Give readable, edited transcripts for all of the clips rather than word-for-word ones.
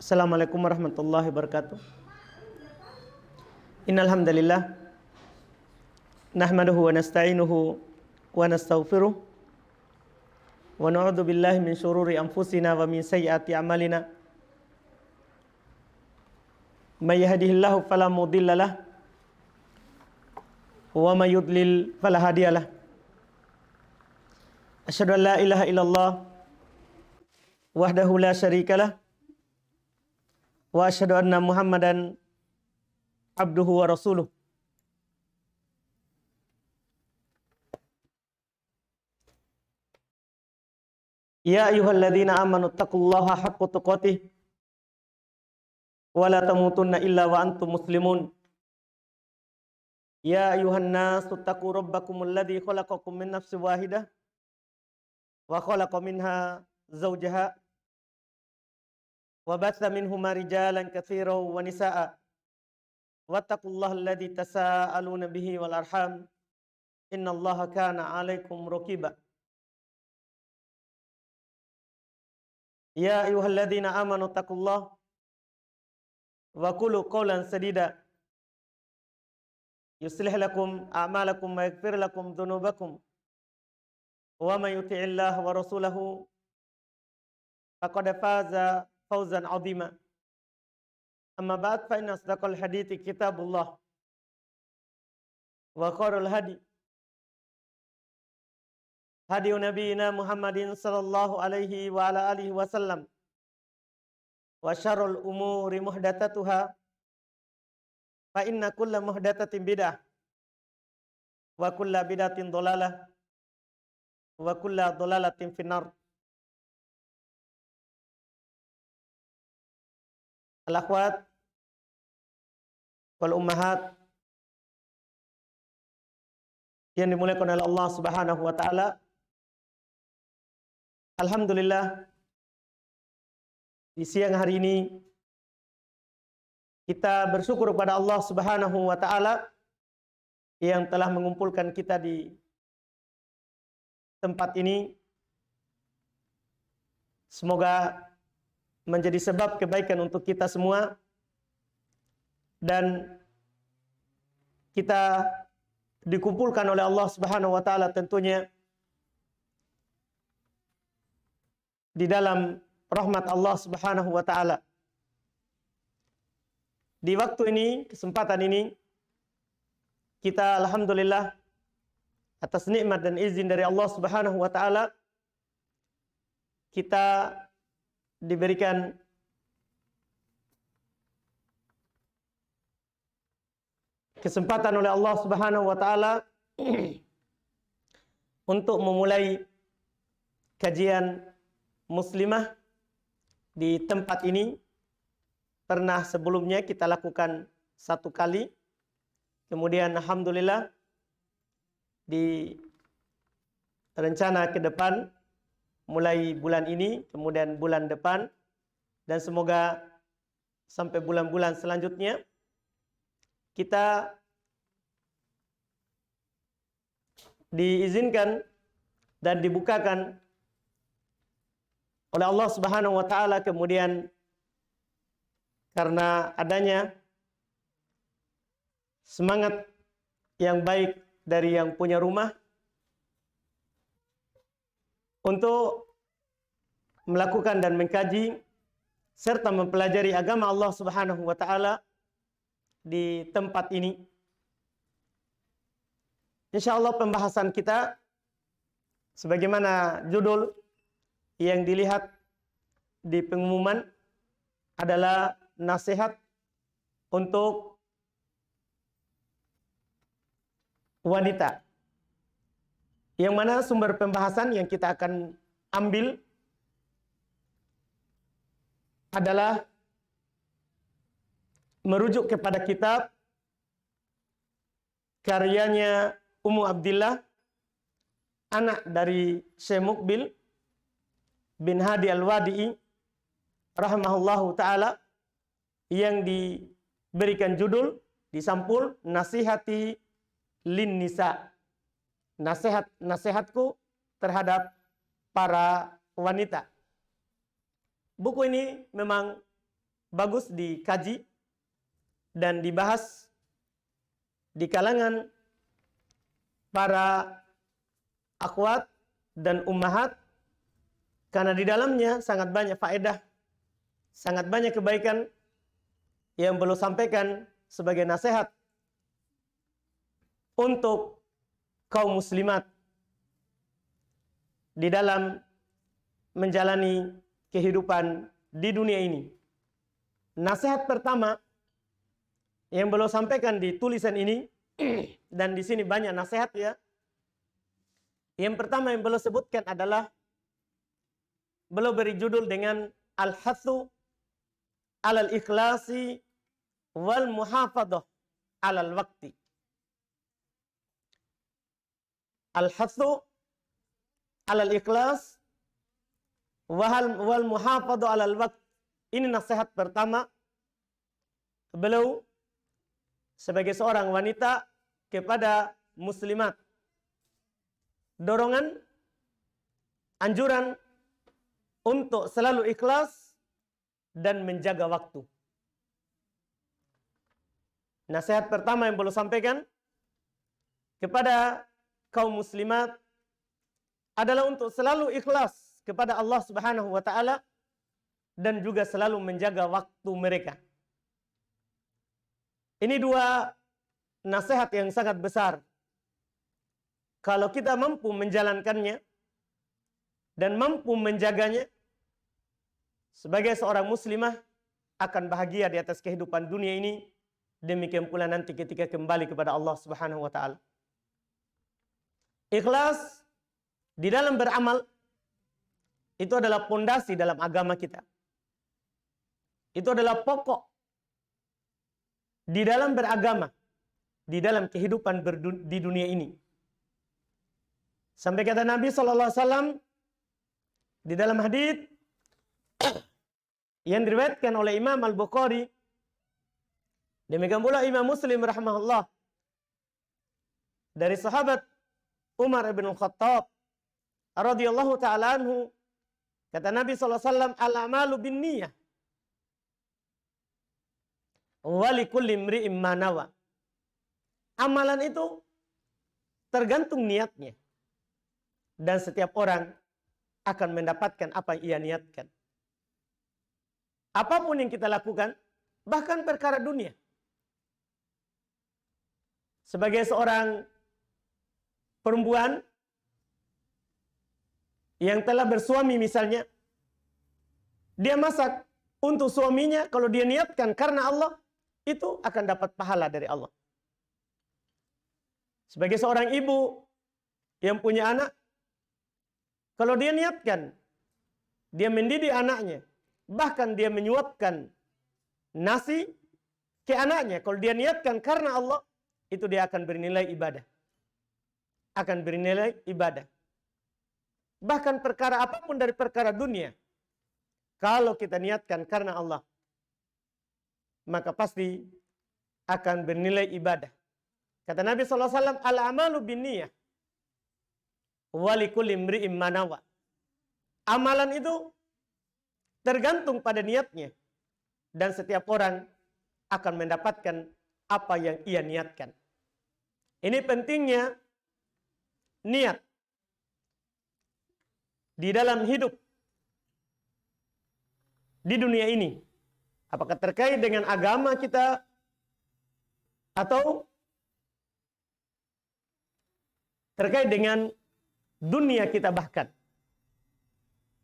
Assalamualaikum warahmatullahi wabarakatuh. Innal hamdalillah nahmaduhu wa nasta'inuhu wa nastaghfiruh wa na'udzu billahi min syururi anfusina wa min sayyiati a'malina. May yahdihillahu fala mudhillalah wa may yudlil fala hadiyalah. Asyhadu an la ilaha illallah wahdahu la syarikalah wa asyhadu anna Muhammadan abduhu wa rasuluh. Ya ayyuhalladzina amanu taqullaha haqqa tuqatih wa la tamutunna illa wa antum muslimun. Ya ayyuhan nasu taqu rabbakumul ladzi khalaqakum min nafsin wahidah wa khalaqa minha zawjaha wa batha minhuma rijalan katsiran wa nisaa'a wattaqullaha alladzi tasaaluna bihi wal arham innallaha kana 'alaikum raqiba. Ya ayyuhalladzina amanu taqullaha wa qulu qawlan sadida yuslih lakum a'malakum wa yaghfir lakum dhunubakum wa may yuti'illaha wa rasulahu faqad faza fawzan 'azima. Amma ba'd, fa inna asdaqal hadithi kitabullah wa khairul hadi hadi nabiyina Muhammadin sallallahu alaihi wa ala alihi wasallam wa syarrul umuri muhdatsatuha fa inna kulla muhdatsatin bid'ah wa kulla bid'atin dhalalah wa kulla dhalalatin finnar. Al-akhwat wal ummahat yang dimuliakan oleh Allah Subhanahu wa taala. Alhamdulillah, di siang hari ini kita bersyukur kepada Allah Subhanahu wa taala yang telah mengumpulkan kita di tempat ini. Semoga menjadi sebab kebaikan untuk kita semua dan kita dikumpulkan oleh Allah Subhanahu wa taala tentunya di dalam rahmat Allah Subhanahu wa taala. Di waktu ini, kesempatan ini, kita alhamdulillah atas nikmat dan izin dari Allah Subhanahu wa taala kita diberikan kesempatan oleh Allah Subhanahu wa taala untuk memulai kajian muslimah di tempat ini. Pernah sebelumnya kita lakukan satu kali, kemudian alhamdulillah di rencana ke depan mulai bulan ini, kemudian bulan depan, dan semoga sampai bulan-bulan selanjutnya kita diizinkan dan dibukakan oleh Allah Subhanahu wa taala, kemudian karena adanya semangat yang baik dari yang punya rumah untuk melakukan dan mengkaji serta mempelajari agama Allah Subhanahu wa taala di tempat ini. Insyaallah pembahasan kita sebagaimana judul yang dilihat di pengumuman adalah nasihat untuk wanita. Yang mana sumber pembahasan yang kita akan ambil adalah merujuk kepada kitab karyanya Ummu Abdillah, anak dari Syekh Muqbil bin Hadi Al-Wadi'i rahimahullahu ta'ala, yang diberikan judul, disampul, Nasihati lin Nisa, nasihatku terhadap para wanita. Buku ini memang bagus dikaji dan dibahas di kalangan para akhwat dan ummahat, karena di dalamnya sangat banyak faedah, sangat banyak kebaikan yang perlu sampaikan sebagai nasihat untuk kaum muslimat di dalam menjalani kehidupan di dunia ini. Nasihat pertama yang beliau sampaikan di tulisan ini, dan di sini banyak nasihat ya. Yang pertama yang beliau sebutkan adalah, beliau beri judul dengan Al-Hathu alal ikhlasi wal muhafadhah alal waqti. Al-Hathu alal ikhlas wal muhafadhah alal waqti. Ini nasihat pertama beliau sebagai seorang wanita kepada muslimat. Dorongan, anjuran untuk selalu ikhlas dan menjaga waktu. Nasihat pertama yang beliau sampaikan kepada kaum muslimat adalah untuk selalu ikhlas kepada Allah Subhanahu wa taala dan juga selalu menjaga waktu mereka. Ini dua nasihat yang sangat besar. Kalau kita mampu menjalankannya dan mampu menjaganya, sebagai seorang muslimah akan bahagia di atas kehidupan dunia ini, demikian pula nanti ketika kembali kepada Allah Subhanahu wa taala. Ikhlas di dalam beramal itu adalah pondasi dalam agama kita. Itu adalah pokok di dalam beragama, di dalam kehidupan di dunia ini. Sampai kata Nabi SAW di dalam hadits yang diriwayatkan oleh Imam Al-Bukhari, demikian pula Imam Muslim rahimahullah, dari sahabat Umar bin Khattab radhiyallahu taala anhu, kata Nabi SAW, al-a'malu binniyah wa likulli imri'in ma nawa. Amalan itu tergantung niatnya, dan setiap orang akan mendapatkan apa yang ia niatkan. Apapun yang kita lakukan, bahkan perkara dunia. Sebagai seorang perempuan yang telah bersuami misalnya, dia masak untuk suaminya, kalau dia niatkan karena Allah, itu akan dapat pahala dari Allah. Sebagai seorang ibu yang punya anak, kalau dia niatkan, dia mendidik anaknya, bahkan dia menyuapkan nasi ke anaknya, kalau dia niatkan karena Allah, itu dia akan bernilai ibadah. Akan bernilai ibadah. Bahkan perkara apapun dari perkara dunia, kalau kita niatkan karena Allah, maka pasti akan bernilai ibadah. Kata Nabi SAW, al-amalu binniyah wa likulli imri'in ma nawa. Amalan itu tergantung pada niatnya, dan setiap orang akan mendapatkan apa yang ia niatkan. Ini pentingnya niat di dalam hidup di dunia ini. Apakah terkait dengan agama kita atau terkait dengan dunia kita bahkan.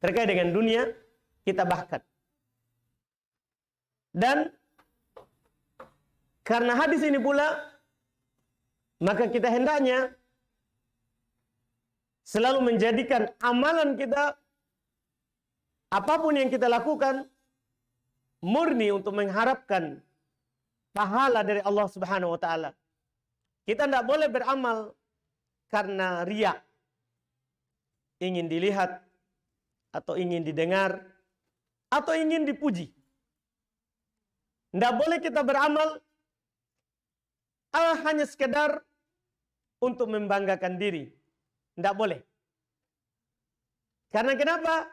Terkait dengan dunia kita bahkan. Dan karena hadis ini pula, maka kita hendaknya selalu menjadikan amalan kita, apapun yang kita lakukan, murni untuk mengharapkan pahala dari Allah Subhanahu wa taala. Kita tidak boleh beramal karena riya, ingin dilihat atau ingin didengar atau ingin dipuji. Tidak boleh kita beramal hanya sekedar untuk membanggakan diri. Tidak boleh. Karena kenapa?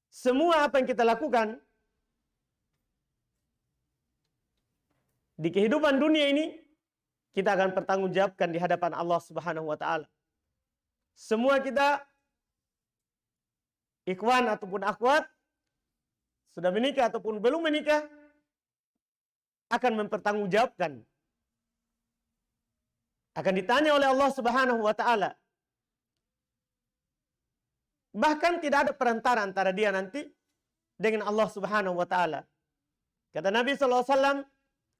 Semua apa yang kita lakukan Di kehidupan dunia ini, kita akan pertanggungjawabkan di hadapan Allah Subhanahu wa Ta'ala. Semua kita, ikhwan ataupun akhwat, sudah menikah ataupun belum menikah, akan mempertanggungjawabkan. Akan ditanya oleh Allah Subhanahu wa Ta'ala. Bahkan tidak ada perantara antara dia nanti dengan Allah Subhanahu wa Ta'ala. Kata Nabi sallallahu alaihi wasallam,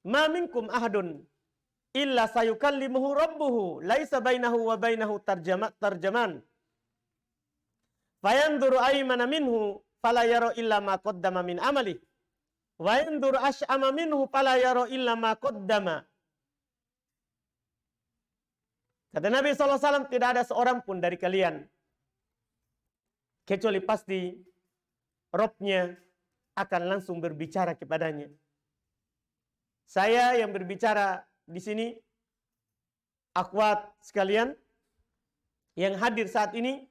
"Ma minkum ahadun illa sayukallimuhu rabbuhu laisa bainahu wa bainahu tarjaman. Fayanzuru aymana minhu fala yara illa ma qaddama min amali. Wa yanzuru ash'ama minhu fala yara illa ma qaddama." Kata Nabi sallallahu alaihi wasallam, tidak ada seorang pun dari kalian kecuali pasti Robnya akan langsung berbicara kepadanya. Saya yang berbicara di sini, akhwat sekalian yang hadir saat ini,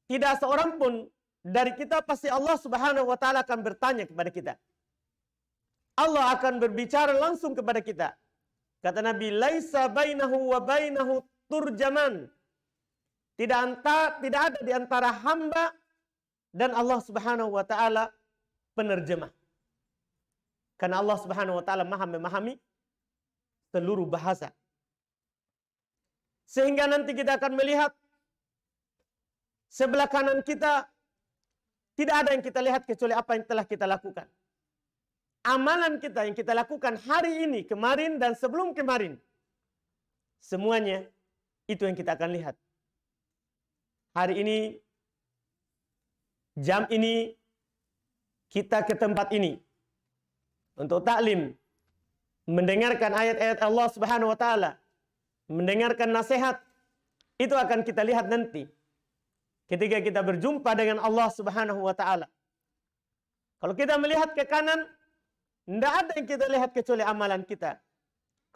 tidak seorang pun dari kita pasti Allah Subhanahu wa Ta'ala akan bertanya kepada kita. Allah akan berbicara langsung kepada kita. Kata Nabi, "Laisa bainahu wa bainahu turjaman." Tidak ada di antara hamba dan Allah Subhanahu wa Ta'ala penerjemah. Karena Allah Subhanahu wa Ta'ala Maha memahami seluruh bahasa. Sehingga nanti kita akan melihat sebelah kanan kita, tidak ada yang kita lihat kecuali apa yang telah kita lakukan. Amalan kita yang kita lakukan hari ini, kemarin, dan sebelum kemarin, semuanya itu yang kita akan lihat. Hari ini, jam ini, kita ke tempat ini untuk taklim, mendengarkan ayat-ayat Allah Subhanahu wa Ta'ala, mendengarkan nasihat. Itu akan kita lihat nanti ketika kita berjumpa dengan Allah Subhanahu wa Ta'ala. Kalau kita melihat ke kanan, tidak ada yang kita lihat kecuali amalan kita.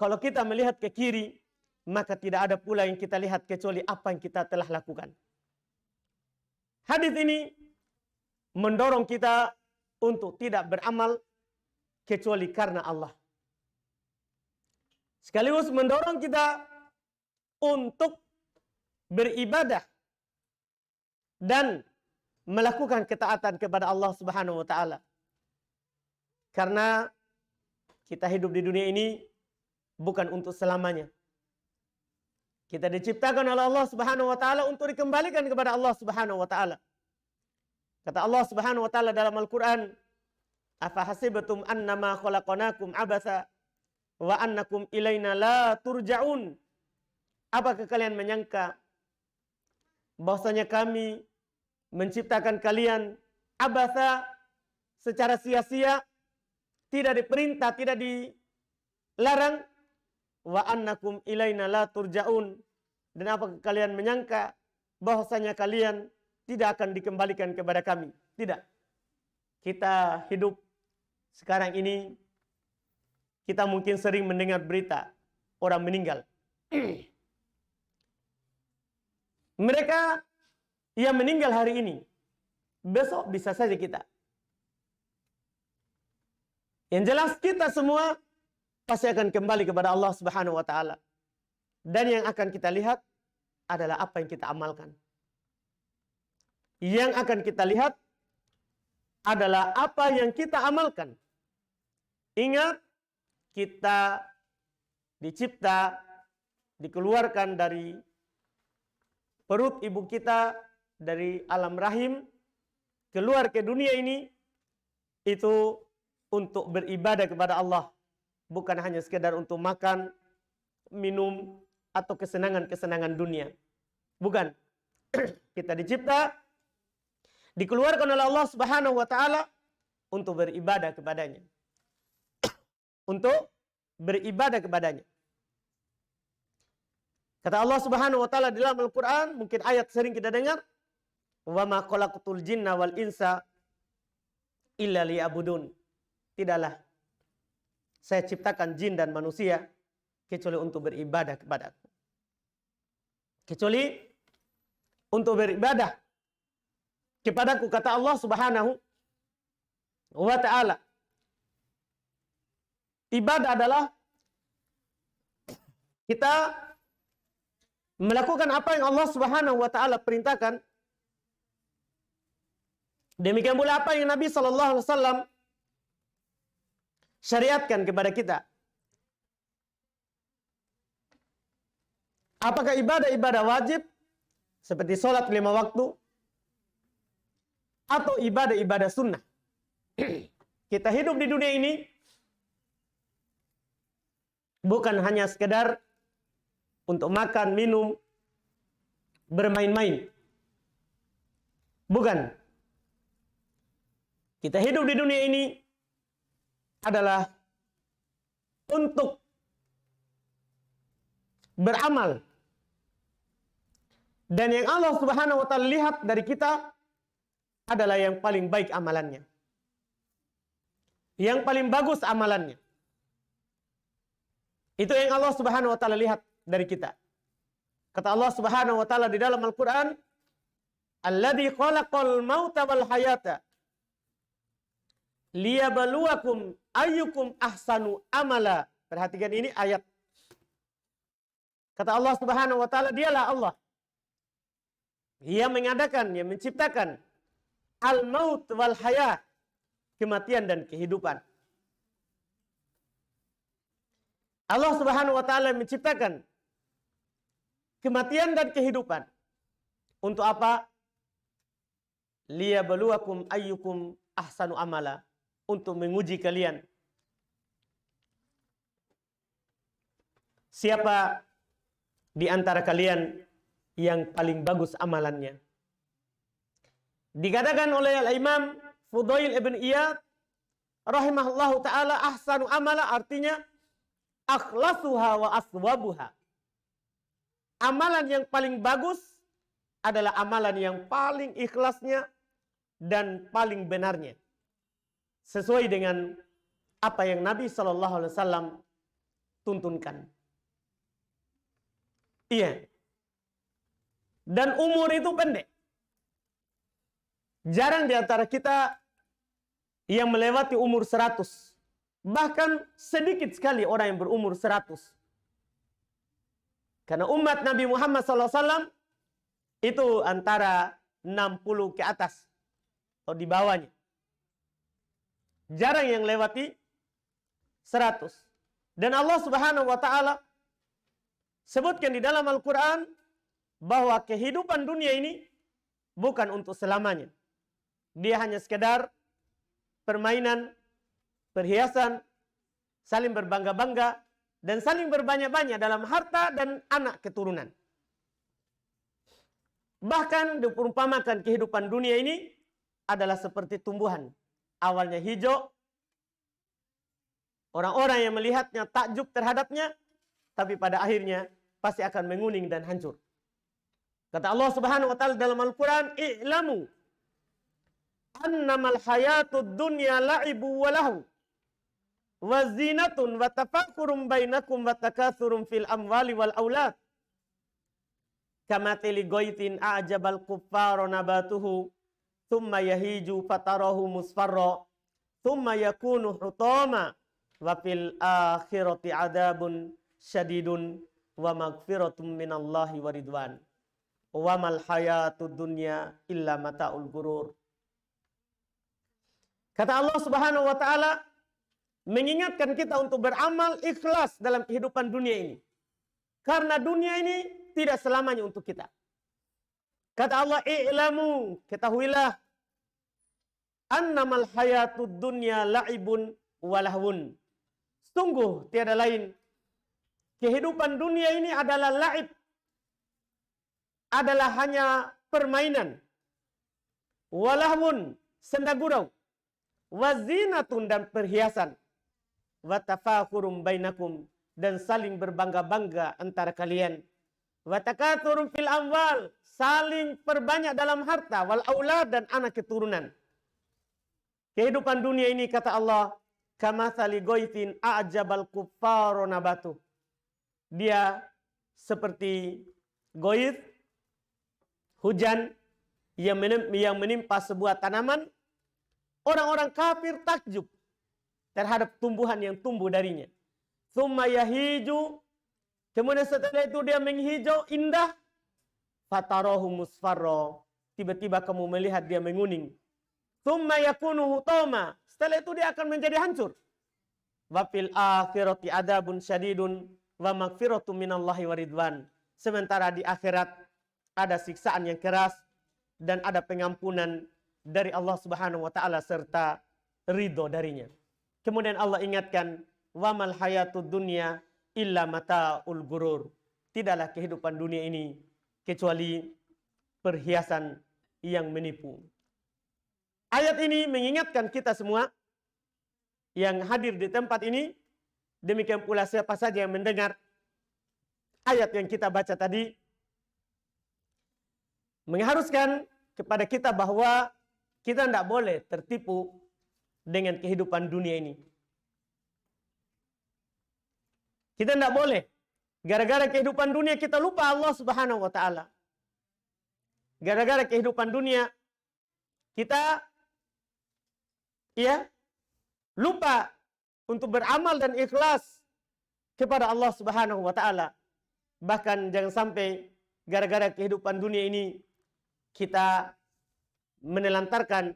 Kalau kita melihat ke kiri, maka tidak ada pula yang kita lihat kecuali apa yang kita telah lakukan. Hadis ini mendorong kita untuk tidak beramal kecuali karena Allah. Sekaligus mendorong kita untuk beribadah dan melakukan ketaatan kepada Allah Subhanahu wa Ta'ala. Karena kita hidup di dunia ini bukan untuk selamanya. Kita diciptakan oleh Allah Subhanahu wa Ta'ala untuk dikembalikan kepada Allah Subhanahu wa Ta'ala. Kata Allah Subhanahu wa Ta'ala dalam Al-Quran, "Afa hasibtum annama khalaqnakum abasa wa annakum ilaina la turja'un." Apakah kalian menyangka bahwasanya kami menciptakan kalian abasa, secara sia-sia, tidak diperintah, tidak dilarang, wa annakum ilaina la turja'un, dan apakah kalian menyangka bahwasanya kalian tidak akan dikembalikan kepada kami? Tidak. Kita hidup sekarang ini, kita mungkin sering mendengar berita orang meninggal. Mereka yang meninggal hari ini, besok bisa saja kita. Yang jelas kita semua pasti akan kembali kepada Allah Subhanahu wa Ta'ala. Dan yang akan kita lihat adalah apa yang kita amalkan. Yang akan kita lihat adalah apa yang kita amalkan. Ingat, kita dicipta, dikeluarkan dari perut ibu kita, dari alam rahim, keluar ke dunia ini, itu untuk beribadah kepada Allah. Bukan hanya sekedar untuk makan, minum, atau kesenangan-kesenangan dunia. Bukan. Kita dicipta, dikeluarkan oleh Allah Subhanahu wa Ta'ala untuk beribadah kepadanya. Untuk beribadah kepadanya. Kata Allah Subhanahu wa Ta'ala dalam Al-Quran, mungkin ayat sering kita dengar, "Wa ma khalaqtul jinna wal insa illa liya'budun." Tidaklah saya ciptakan jin dan manusia kecuali untuk beribadah kepadaku. Kecuali untuk beribadah kepadaku, kata Allah Subhanahu wa Ta'ala. Ibadah adalah kita melakukan apa yang Allah Subhanahu wa taala perintahkan. Demikian pula apa yang Nabi sallallahu alaihi wasallam syariatkan kepada kita. Apakah ibadah-ibadah wajib seperti sholat 5 waktu atau ibadah-ibadah sunnah? Kita hidup di dunia ini bukan hanya sekedar untuk makan, minum, bermain-main. Bukan. Kita hidup di dunia ini adalah untuk beramal. Dan yang Allah Subhanahu wa taala lihat dari kita adalah yang paling baik amalannya. Yang paling bagus amalannya. Itu yang Allah Subhanahu wa taala lihat dari kita. Kata Allah Subhanahu wa taala di dalam Al-Qur'an, "Alladzi khalaqal mauta wal hayata liyabluwakum ayyukum ahsanu amala." Perhatikan ini ayat. Kata Allah Subhanahu wa taala, dialah Allah yang mengadakan, yang menciptakan al-maut wal hayat, kematian dan kehidupan. Allah Subhanahu wa taala menciptakan kematian dan kehidupan. Untuk apa? Liyabluwakum ayyukum ahsanu amala, untuk menguji kalian. Siapa di antara kalian yang paling bagus amalannya? Dikatakan oleh Al-Imam Fudail ibn Iyad rahimahullahu ta'ala, ahsanu amala artinya akhlasuha wa aswabuha. Amalan yang paling bagus adalah amalan yang paling ikhlasnya dan paling benarnya. Sesuai dengan apa yang Nabi SAW tuntunkan. Iya. Dan umur itu pendek. Jarang di antara kita yang melewati umur 100. Bahkan sedikit sekali orang yang berumur 100. Karena umat Nabi Muhammad SAW itu antara 60 ke atas atau di bawahnya. Jarang yang lewati 100. Dan Allah Subhanahu wa taala sebutkan di dalam Al-Quran bahwa kehidupan dunia ini bukan untuk selamanya. Dia hanya sekedar permainan, perhiasan, saling berbangga-bangga, dan saling berbanyak-banyak dalam harta dan anak keturunan. Bahkan diperumpamakan kehidupan dunia ini adalah seperti tumbuhan. Awalnya hijau, orang-orang yang melihatnya takjub terhadapnya, tapi pada akhirnya pasti akan menguning dan hancur. Kata Allah Subhanahu wa taala dalam Al-Quran, "I'lamu annamal hayatud dunya la'ibu wa lahu wa zinatun wa tafakkurum bainakum wa takatsurum fil amwali wal aulad kamathali ghaitin a'jabal kuffara nabatuhu thumma yahiju fatarahu musfarra thumma yakunu hutama wa fil akhirati adabun syadidun wa maghfiratun minallahi wa ridwan wa mal hayatud dunya illa mata'ul gurur." Kata Allah Subhanahu wa taala mengingatkan kita untuk beramal ikhlas dalam kehidupan dunia ini. Karena dunia ini tidak selamanya untuk kita. Kata Allah, "I'lamu," ketahuilah, "annamal hayatud dunya la'ibun wa lahwun." Sungguh tiada lain, kehidupan dunia ini adalah la'ib, adalah hanya permainan, wa lahwun, senda gurau, wa zinatun, dan perhiasan, wa tafakhurum bainakum, dan saling berbangga-bangga antara kalian, wa takatsurum fil amwal, saling perbanyak dalam harta, wal aulad, dan anak keturunan. Kehidupan dunia ini, kata Allah, kamathali ghaithin a'jabal kuffara nabatu. Dia seperti ghaith, hujan yang menimpa sebuah tanaman. Orang-orang kafir takjub. terhadap tumbuhan yang tumbuh darinya. Tsumma yahiju, kemudian setelah itu dia menghijau indah. Fatarahu musfarra, tiba-tiba kamu melihat dia menguning. Tsumma yakunu hutama, setelah itu dia akan menjadi hancur. Wa fil akhirati adzabun syadidun wa maghfiratun minallahi wa ridwan. Sementara di akhirat ada siksaan yang keras dan ada pengampunan dari Allah Subhanahu wa taala serta ridho darinya. Kemudian Allah ingatkan, wa mal hayatud dunya illa mataul gurur. Tidaklah kehidupan dunia ini kecuali perhiasan yang menipu. Ayat ini mengingatkan kita semua yang hadir di tempat ini, demikian pula siapa saja yang mendengar ayat yang kita baca tadi, mengharuskan kepada kita bahwa kita tidak boleh tertipu dengan kehidupan dunia ini. Kita tidak boleh gara-gara kehidupan dunia kita lupa Allah Subhanahu wa taala. Gara-gara kehidupan dunia kita lupa untuk beramal dan ikhlas kepada Allah Subhanahu wa taala. Bahkan jangan sampai gara-gara kehidupan dunia ini kita menelantarkan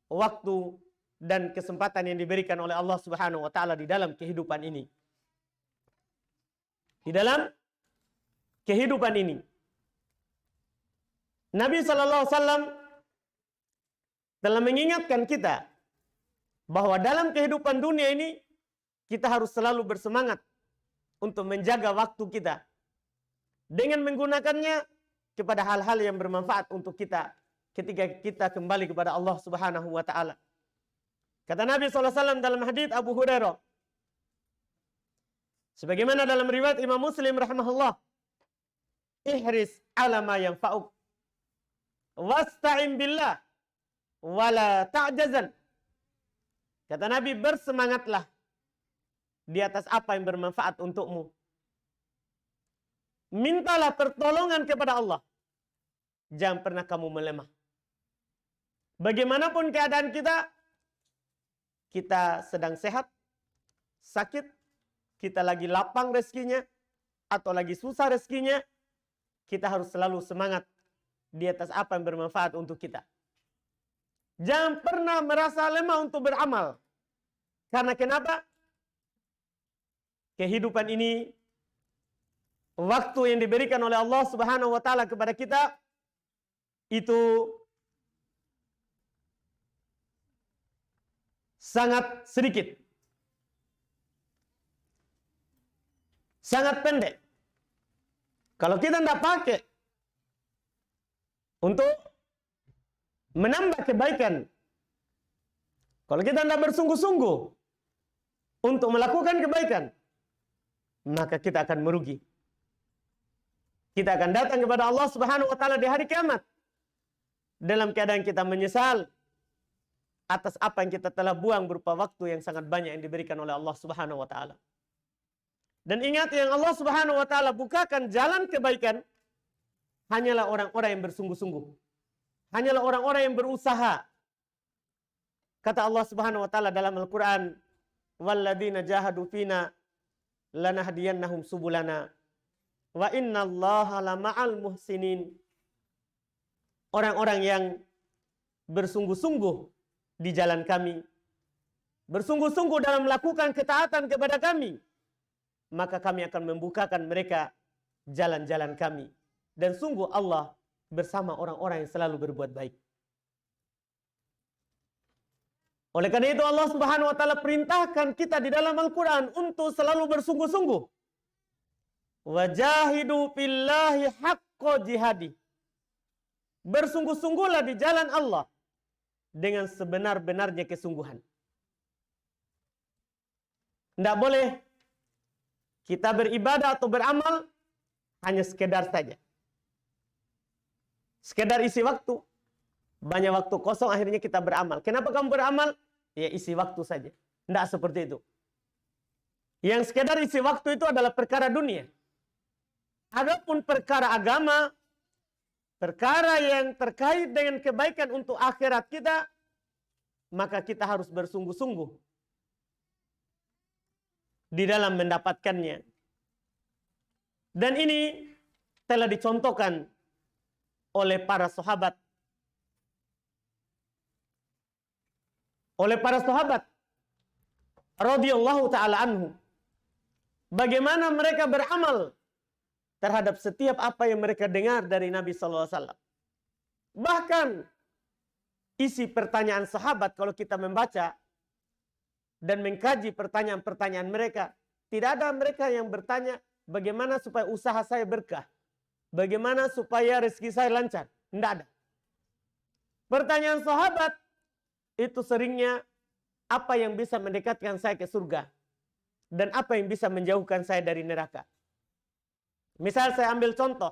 waktu dan kesempatan yang diberikan oleh Allah Subhanahu wa taala di dalam kehidupan ini. Di dalam kehidupan ini. Nabi sallallahu alaihi wasallam telah mengingatkan kita bahwa dalam kehidupan dunia ini kita harus selalu bersemangat untuk menjaga waktu kita dengan menggunakannya kepada hal-hal yang bermanfaat untuk kita ketika kita kembali kepada Allah Subhanahu wa taala. Kata Nabi sallallahu alaihi wasallam dalam hadits Abu Hurairah, sebagaimana dalam riwayat Imam Muslim rahimahullah, ihris ala ma yanfa'uk wasta'in billah wala ta'jazan. Kata Nabi, bersemangatlah di atas apa yang bermanfaat untukmu. Mintalah pertolongan kepada Allah. Jangan pernah kamu melemah. Bagaimanapun keadaan kita sedang sehat, sakit, kita lagi lapang rezekinya, atau lagi susah rezekinya, kita harus selalu semangat di atas apa yang bermanfaat untuk kita. Jangan pernah merasa lemah untuk beramal. Karena kenapa? Kehidupan ini, waktu yang diberikan oleh Allah Subhanahu wa taala kepada kita itu sangat sedikit. Sangat pendek. Kalau kita tidak pakai untuk menambah kebaikan, kalau kita tidak bersungguh-sungguh untuk melakukan kebaikan, maka kita akan merugi. Kita akan datang kepada Allah Subhanahu wa taala di hari kiamat dalam keadaan kita menyesal atas apa yang kita telah buang berupa waktu yang sangat banyak yang diberikan oleh Allah Subhanahu wa taala. Dan ingat, yang Allah Subhanahu wa taala bukakan jalan kebaikan hanyalah orang-orang yang bersungguh-sungguh. Hanyalah orang-orang yang berusaha. Kata Allah Subhanahu wa taala dalam Al-Qur'an, "Walladzina jahadu fina lanahdiyannahum subulana wa innallaha lama'al muhsinin." Orang-orang yang bersungguh-sungguh di jalan kami, bersungguh-sungguh dalam melakukan ketaatan kepada kami, maka kami akan membukakan mereka jalan-jalan kami. Dan sungguh Allah bersama orang-orang yang selalu berbuat baik. Oleh karena itu Allah Subhanahu wa taala perintahkan kita di dalam Al-Qur'an untuk selalu bersungguh-sungguh. Wajahidu fillahi haqqa jihadi. Bersungguh-sungguhlah di jalan Allah dengan sebenar-benarnya kesungguhan. Tidak boleh kita beribadah atau beramal hanya sekedar saja. Sekedar isi waktu. Banyak waktu kosong akhirnya kita beramal. Kenapa kamu beramal? Ya isi waktu saja. Tidak seperti itu. Yang sekedar isi waktu itu adalah perkara dunia. Adapun perkara agama, perkara yang terkait dengan kebaikan untuk akhirat kita, maka kita harus bersungguh-sungguh di dalam mendapatkannya. Dan ini telah dicontohkan oleh para sahabat. Oleh para sahabat radhiyallahu taala anhu. Bagaimana mereka beramal terhadap setiap apa yang mereka dengar dari Nabi sallallahu alaihi wasallam. Bahkan isi pertanyaan sahabat kalau kita membaca dan mengkaji pertanyaan-pertanyaan mereka, tidak ada mereka yang bertanya bagaimana supaya usaha saya berkah, bagaimana supaya rezeki saya lancar. Tidak ada. Pertanyaan sahabat itu seringnya apa yang bisa mendekatkan saya ke surga dan apa yang bisa menjauhkan saya dari neraka. Misal saya ambil contoh.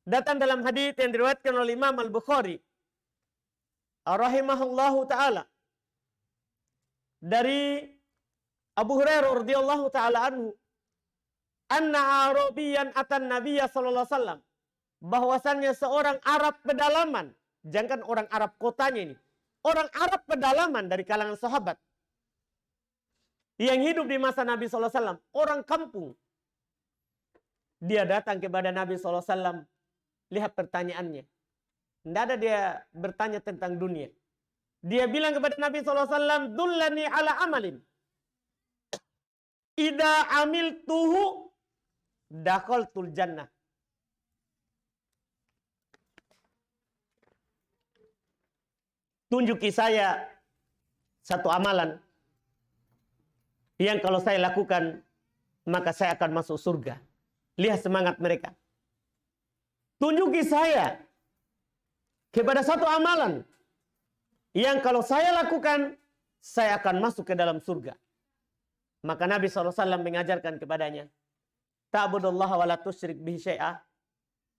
Datang dalam hadis yang diriwayatkan oleh Imam Al-Bukhari rahimahullahu taala dari Abu Hurairah radhiyallahu taala anhu, anna Arabiyan atan Nabiyya sallallahu alaihi wasallam, bahwasannya seorang Arab pedalaman, jangan orang Arab kotanya ini, orang Arab pedalaman dari kalangan sahabat yang hidup di masa Nabi sallallahu alaihi wasallam, orang kampung. Dia datang kepada Nabi sallallahu alaihi wasallam, lihat pertanyaannya. Tidak ada dia bertanya tentang dunia. Dia bilang kepada Nabi sallallahu alaihi wasallam, "Dullani ala amalin. Idza amiltuhu dakhaltul jannah." Tunjuki saya satu amalan yang kalau saya lakukan maka saya akan masuk surga. Lihat semangat mereka. Tunjuki saya kepada satu amalan yang kalau saya lakukan saya akan masuk ke dalam surga. Maka Nabi SAW mengajarkan kepadanya, ta'budullaha wa la tusyrik bihi syai'ah.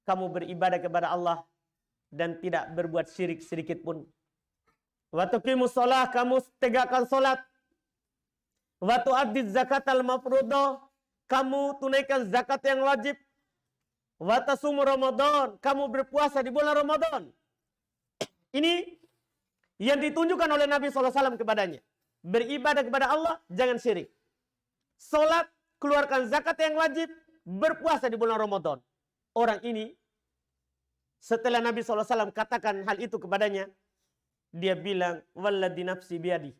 Kamu beribadah kepada Allah dan tidak berbuat syirik sedikit pun. Wa tuqimus shalah, kamu tegakkan salat. Wa tu'addiz zakatal mafruḍah, kamu tunaikan zakat yang wajib. Wa tasum Ramadan, kamu berpuasa di bulan Ramadan. Ini yang ditunjukkan oleh Nabi SAW kepadanya. Beribadah kepada Allah, jangan syirik. Salat, keluarkan zakat yang wajib, berpuasa di bulan Ramadan. Orang ini, setelah Nabi SAW katakan hal itu kepadanya, dia bilang, walladzi nafsi biadi.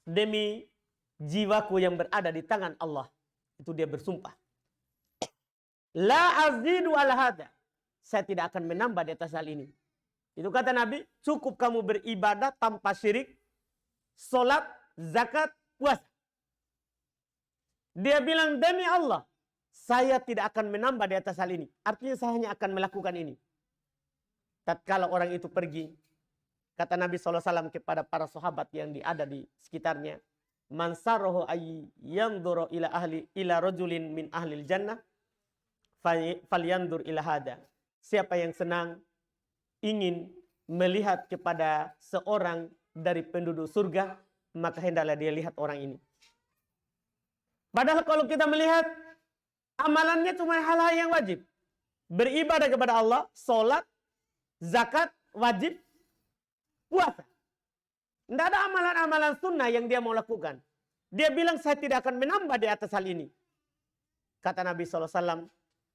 Demi jiwaku yang berada di tangan Allah. Itu dia bersumpah. La azidu ala hada. Saya tidak akan menambah di atas hal ini. Itu kata Nabi, cukup kamu beribadah tanpa syirik, salat, zakat, puasa. Dia bilang, demi Allah, saya tidak akan menambah di atas hal ini. Artinya saya hanya akan melakukan ini. Tatkala orang itu pergi, kata Nabi SAW kepada para sahabat yang ada di sekitarnya, man sarahu ay yanzuru ila rajulin min ahlil jannah falyandur ila hada. Siapa yang senang ingin melihat kepada seorang dari penduduk surga, maka hendaklah dia lihat orang ini. Padahal kalau kita melihat amalannya cuma hal-hal yang wajib. Beribadah kepada Allah, salat, zakat, wajib, puasa. Tidak ada amalan-amalan sunnah yang dia mau lakukan. Dia bilang saya tidak akan menambah di atas hal ini. Kata Nabi SAW,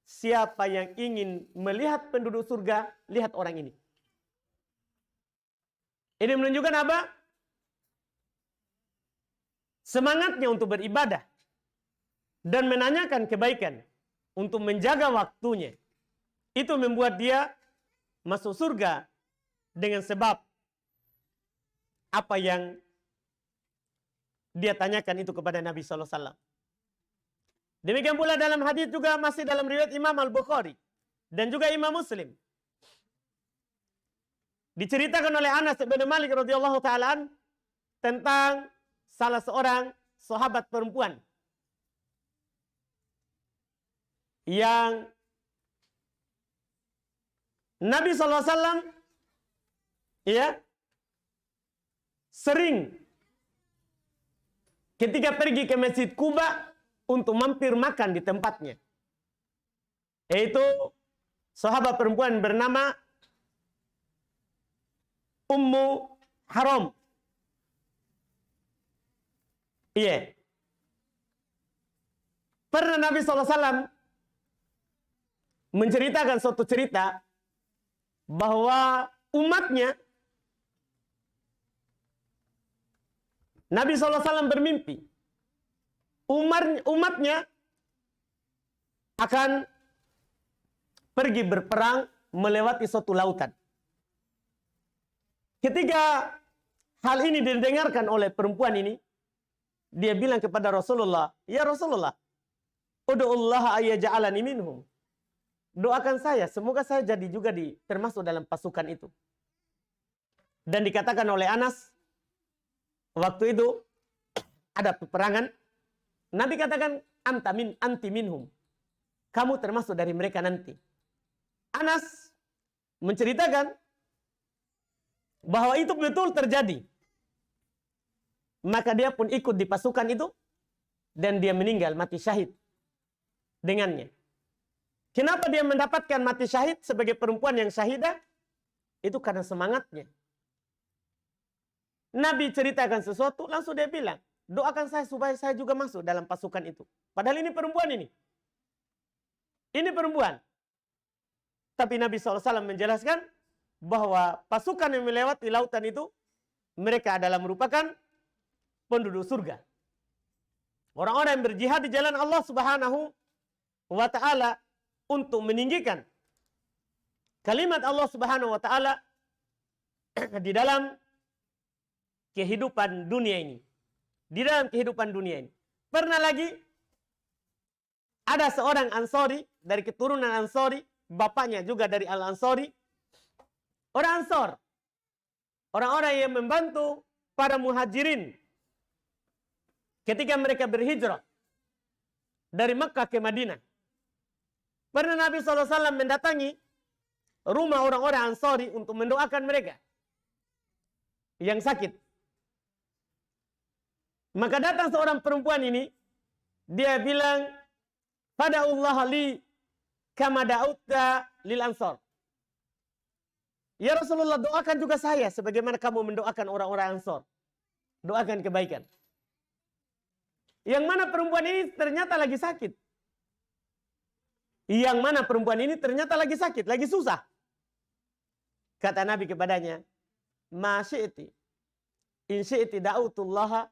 siapa yang ingin melihat penduduk surga, lihat orang ini. Ini menunjukkan apa? Semangatnya untuk beribadah. Dan menanyakan kebaikan. Untuk menjaga waktunya. Itu membuat dia masuk surga. Dengan sebab apa yang dia tanyakan itu kepada Nabi SAW. Demikian pula dalam hadis juga masih dalam riwayat Imam Al-Bukhari dan juga Imam Muslim. Diceritakan oleh Anas bin Malik radhiyallahu ta'ala tentang salah seorang sahabat perempuan yang Nabi SAW sering ketika pergi ke Masjid Quba untuk mampir makan di tempatnya. Yaitu sahabat perempuan bernama Ummu Haram. Iya. Pernah Nabi SAW menceritakan suatu cerita bahwa umatnya, Nabi SAW bermimpi umatnya akan pergi berperang melewati suatu lautan. Ketika hal ini didengarkan oleh perempuan ini, dia bilang kepada Rasulullah, "Ya Rasulullah, ud'ullaha ayyaj'alani minhum." Doakan saya, semoga saya jadi juga termasuk dalam pasukan itu. Dan dikatakan oleh Anas, waktu itu ada peperangan, Nabi katakan, anti minhum. Kamu termasuk dari mereka nanti. Anas menceritakan bahwa itu betul terjadi. Maka dia pun ikut di pasukan itu dan dia meninggal mati syahid dengannya. Kenapa dia mendapatkan mati syahid sebagai perempuan yang syahidah? Itu karena semangatnya. Nabi ceritakan sesuatu, langsung dia bilang, doakan saya supaya saya juga masuk dalam pasukan itu. Padahal ini perempuan ini. Ini perempuan. Tapi Nabi SAW menjelaskan bahwa pasukan yang melewati lautan itu, mereka adalah merupakan penduduk surga. Orang-orang yang berjihad di jalan Allah Subhanahu wa Ta'ala untuk meninggikan kalimat Allah Subhanahu wa Ta'ala di dalam kehidupan dunia ini. Di dalam kehidupan dunia ini. Pernah lagi ada seorang Ansori dari keturunan Ansori, bapaknya juga dari Al-Ansori. Orang Ansor, orang-orang yang membantu para muhajirin ketika mereka berhijrah dari Mekah ke Madinah. Pernah Nabi SAW mendatangi rumah orang-orang Ansori untuk mendoakan mereka yang sakit. Maka datang seorang perempuan ini, dia bilang, "Fada'ullah li kama da'utta lil Ansor." Ya Rasulullah, doakan juga saya sebagaimana kamu mendoakan orang-orang Ansor. Doakan kebaikan. Yang mana perempuan ini ternyata lagi sakit. Yang mana perempuan ini ternyata lagi sakit, lagi susah. Kata Nabi kepadanya, "Ma syi'ti, in syi'ti da'utullaha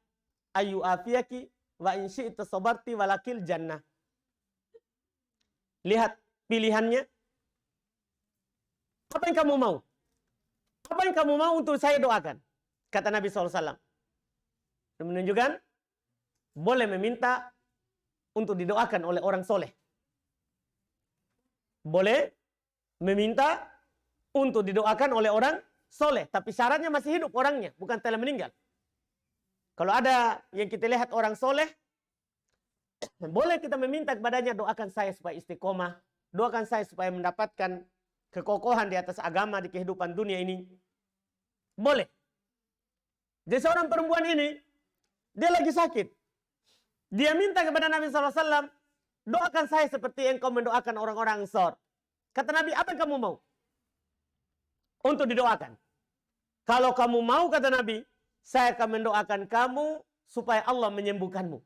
ayu afiyaki, wa in syi'ti sabarti walakil jannah." Lihat pilihannya. Apa yang kamu mau? Apa yang kamu mau untuk saya doakan? Kata Nabi SAW. Menunjukkan, boleh meminta untuk didoakan oleh orang soleh. Boleh meminta untuk didoakan oleh orang soleh. Tapi syaratnya masih hidup orangnya, bukan telah meninggal. Kalau ada yang kita lihat orang soleh, boleh kita meminta kepadanya, doakan saya supaya istiqomah. Doakan saya supaya mendapatkan kekokohan di atas agama di kehidupan dunia ini. Boleh. Jadi seorang perempuan ini, dia lagi sakit. Dia minta kepada Nabi SAW, doakan saya seperti engkau mendoakan orang-orang Ansor. Kata Nabi, apa yang kamu mau untuk didoakan? Kalau kamu mau, kata Nabi, saya akan mendoakan kamu supaya Allah menyembuhkanmu.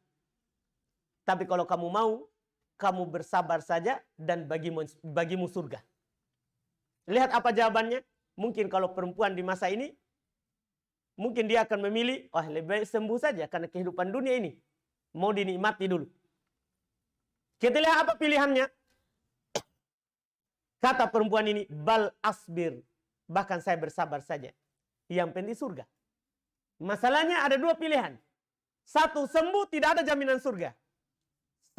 Tapi kalau kamu mau, kamu bersabar saja dan bagimu surga. Lihat apa jawabannya. Mungkin kalau perempuan di masa ini, mungkin dia akan memilih, lebih baik sembuh saja karena kehidupan dunia ini mau dinikmati dulu. Kita lihat apa pilihannya. Kata perempuan ini, bal asbir. Bahkan saya bersabar saja. Yang penting surga. Masalahnya ada dua pilihan. Satu, sembuh, tidak ada jaminan surga.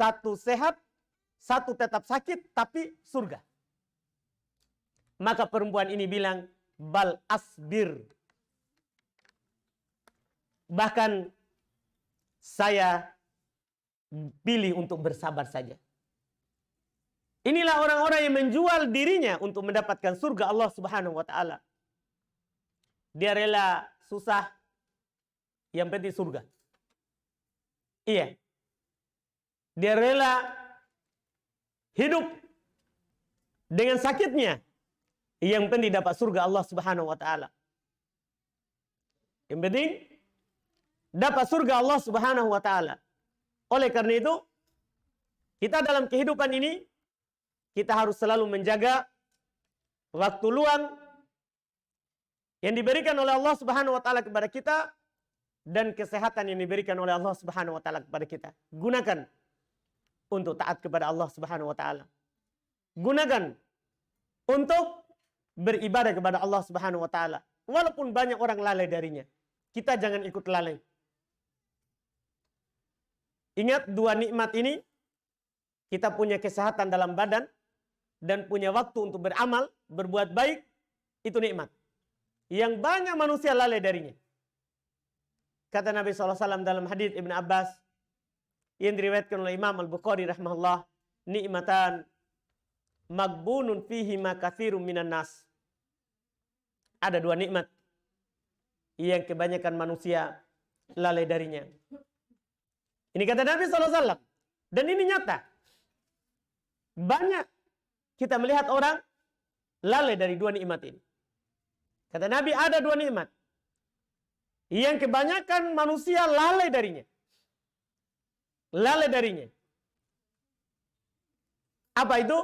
Satu, sehat. Satu, tetap sakit, tapi surga. Maka perempuan ini bilang, bal asbir. Bahkan saya pilih untuk bersabar saja. Inilah orang-orang yang menjual dirinya untuk mendapatkan surga Allah Subhanahu wa Ta'ala. Dia rela susah, yang penting surga. Iya. Dia rela hidup dengan sakitnya, yang penting dapat surga Allah Subhanahu wa Ta'ala. Yang penting dapat surga Allah Subhanahu wa Ta'ala. Oleh karena itu, Kita dalam kehidupan ini, kita harus selalu menjaga waktu luang yang diberikan oleh Allah Subhanahu wa taala kepada kita dan kesehatan yang diberikan oleh Allah Subhanahu wa taala kepada kita. Gunakan untuk taat kepada Allah Subhanahu wa taala. Gunakan untuk beribadah kepada Allah Subhanahu wa taala. Walaupun banyak orang lalai darinya, kita jangan ikut lalai. Ingat dua nikmat ini, kita punya kesehatan dalam badan dan punya waktu untuk beramal, berbuat baik, itu nikmat. Yang banyak manusia lalai darinya. Kata Nabi SAW dalam hadits Ibn Abbas, yang diriwayatkan oleh Imam Al-Bukhari rahimahullah, nikmatan magbunun fihi ma katsirun minan nas. Ada dua nikmat yang kebanyakan manusia lalai darinya. Ini kata Nabi SAW. Dan ini nyata. Banyak kita melihat orang lalai dari dua nikmat ini. Kata Nabi ada dua nikmat yang kebanyakan manusia lalai darinya. Lalai darinya. Apa itu?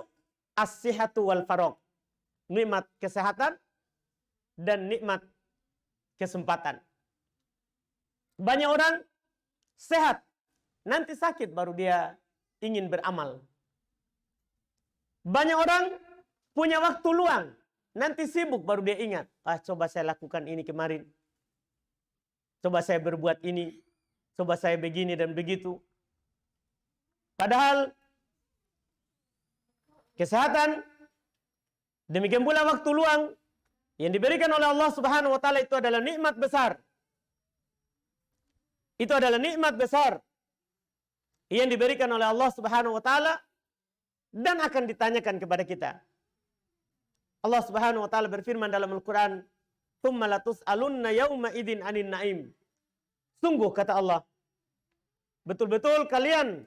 As-sihhatu wal faragh. Nikmat kesehatan dan nikmat kesempatan. Banyak orang sehat, nanti sakit baru dia ingin beramal. Banyak orang punya waktu luang, nanti sibuk baru dia ingat, coba saya lakukan ini kemarin. Coba saya berbuat ini, coba saya begini dan begitu. Padahal kesehatan, demikian pula waktu luang yang diberikan oleh Allah Subhanahu wa taala itu adalah nikmat besar. Itu adalah nikmat besar yang diberikan oleh Allah Subhanahu wa taala dan akan ditanyakan kepada kita. Allah Subhanahu wa taala berfirman dalam Al-Qur'an, "Tsumma latus'alunna yauma idzin 'anin na'im." Sungguh kata Allah, betul-betul kalian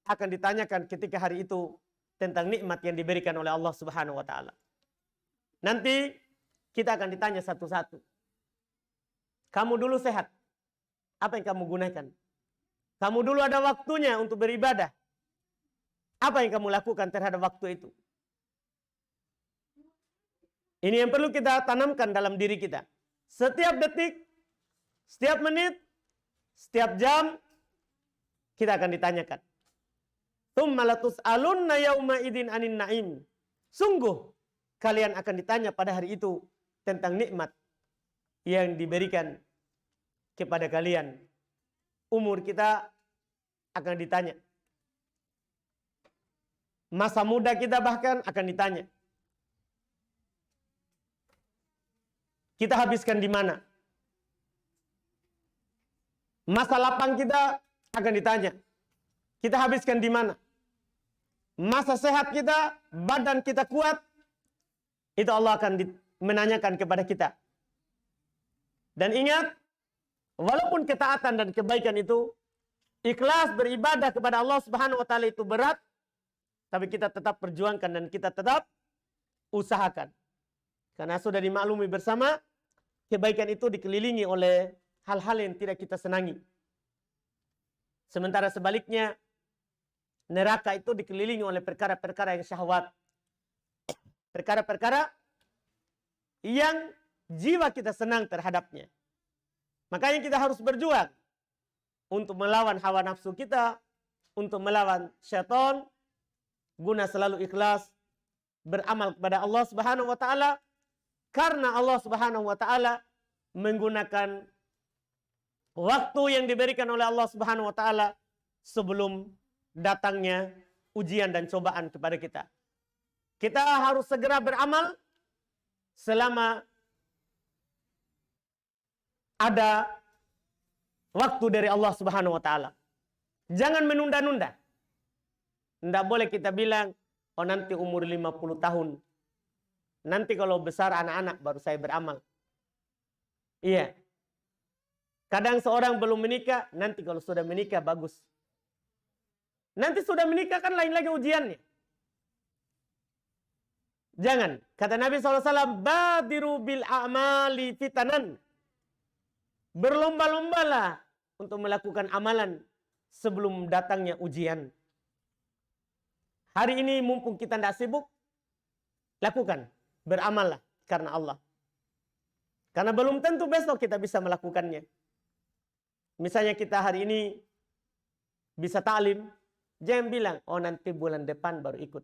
akan ditanyakan ketika hari itu tentang nikmat yang diberikan oleh Allah Subhanahu wa taala. Nanti kita akan ditanya satu-satu. Kamu dulu sehat, apa yang kamu gunakan? Kamu dulu ada waktunya untuk beribadah, apa yang kamu lakukan terhadap waktu itu? Ini yang perlu kita tanamkan dalam diri kita. Setiap detik, setiap menit, setiap jam, kita akan ditanyakan. Tsumma latus'alunna yauma idzin 'anin na'im. Sungguh kalian akan ditanya pada hari itu tentang nikmat yang diberikan kepada kalian. Umur kita akan ditanya. Masa muda kita bahkan akan ditanya. Kita habiskan di mana? Masa lapang kita akan ditanya. Kita habiskan di mana? Masa sehat kita, badan kita kuat, itu Allah akan menanyakan kepada kita. Dan ingat, walaupun ketaatan dan kebaikan itu, ikhlas beribadah kepada Allah Subhanahu wa taala itu berat, tapi kita tetap perjuangkan dan kita tetap usahakan. Karena sudah dimaklumi bersama, kebaikan itu dikelilingi oleh hal-hal yang tidak kita senangi. Sementara sebaliknya, neraka itu dikelilingi oleh perkara-perkara yang syahwat. Perkara-perkara yang jiwa kita senang terhadapnya. Makanya kita harus berjuang untuk melawan hawa nafsu kita, untuk melawan syaitan, guna selalu ikhlas beramal kepada Allah Subhanahu wa taala, karena Allah Subhanahu wa taala menggunakan waktu yang diberikan oleh Allah Subhanahu wa taala sebelum datangnya ujian dan cobaan kepada kita. Kita harus segera beramal selama ada waktu dari Allah Subhanahu wa taala. Jangan menunda-nunda. Tidak boleh kita bilang, oh nanti umur 50 tahun. Nanti kalau besar anak-anak baru saya beramal. Iya. Kadang seorang belum menikah, nanti kalau sudah menikah bagus. Nanti sudah menikah kan lain lagi ujiannya. Jangan. Kata Nabi SAW, badiru bil a'mali fitanan. Berlomba-lombalah untuk melakukan amalan sebelum datangnya ujian. Hari ini mumpung kita tidak sibuk, lakukan. Beramallah karena Allah. Karena belum tentu besok kita bisa melakukannya. Misalnya kita hari ini bisa taklim, jangan bilang, oh nanti bulan depan baru ikut.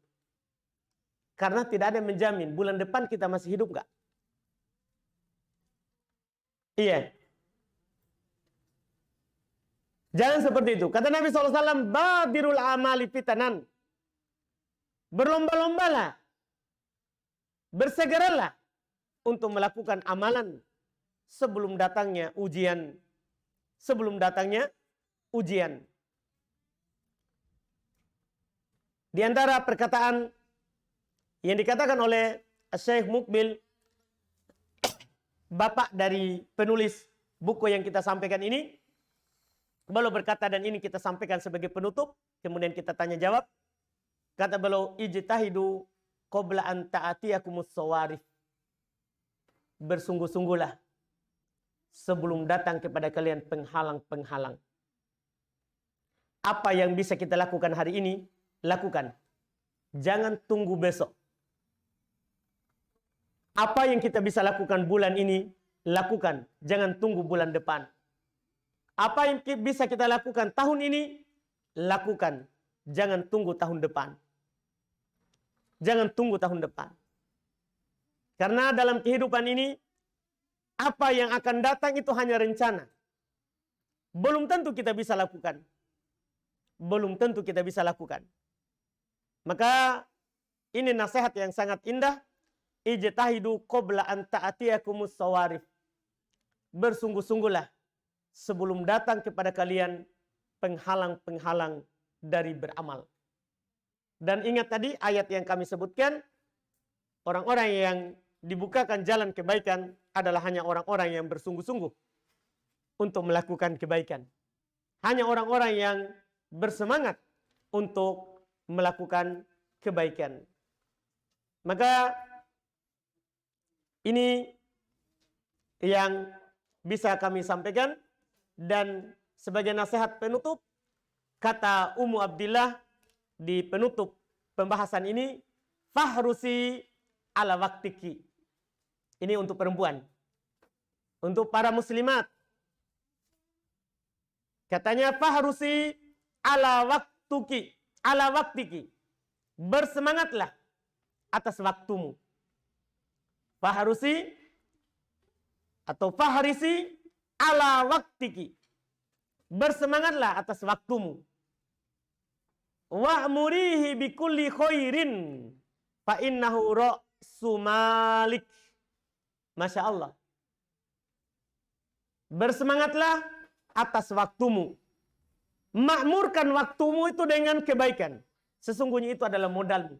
Karena tidak ada yang menjamin bulan depan kita masih hidup nggak? Iya. Jangan seperti itu. Kata Nabi SAW, badirul amali fitanan. Berlomba-lombalah. Bersegeralah untuk melakukan amalan sebelum datangnya ujian. Sebelum datangnya ujian. Di antara perkataan yang dikatakan oleh Syekh Mukbil, bapak dari penulis buku yang kita sampaikan ini, beliau berkata, dan ini kita sampaikan sebagai penutup, kemudian kita tanya jawab. Kata beliau, ijtahidu qabla an ta'atiyakumus sawarif. Bersungguh-sungguhlah sebelum datang kepada kalian penghalang-penghalang. Apa yang bisa kita lakukan hari ini, lakukan. Jangan tunggu besok. Apa yang kita bisa lakukan bulan ini, lakukan. Jangan tunggu bulan depan. Apa yang bisa kita lakukan tahun ini, lakukan. Jangan tunggu tahun depan. Jangan tunggu tahun depan. Karena dalam kehidupan ini, apa yang akan datang itu hanya rencana. Belum tentu kita bisa lakukan. Belum tentu kita bisa lakukan. Maka ini nasihat yang sangat indah. Ijtahidu qabla an ta'atiyakumus sawarif. Bersungguh-sungguhlah sebelum datang kepada kalian penghalang-penghalang dari beramal. Dan ingat tadi ayat yang kami sebutkan, orang-orang yang dibukakan jalan kebaikan adalah hanya orang-orang yang bersungguh-sungguh untuk melakukan kebaikan. Hanya orang-orang yang bersemangat untuk melakukan kebaikan. Maka ini yang bisa kami sampaikan. Dan sebagai nasihat penutup, kata Ummu Abdillah di penutup pembahasan ini, fahrusi ala waktiki. Ini untuk perempuan. Untuk para muslimat. Katanya fahrusi ala waktuki. Ala waktiki. Bersemangatlah atas waktumu. Fahrusi atau fahrisi ala waktiki. Bersemangatlah atas waktumu. Wa'murihi bikulli khairin fa innahu ra'su malik. Masya Allah. Bersemangatlah atas waktumu. Makmurkan waktumu itu dengan kebaikan. Sesungguhnya itu adalah modalmu.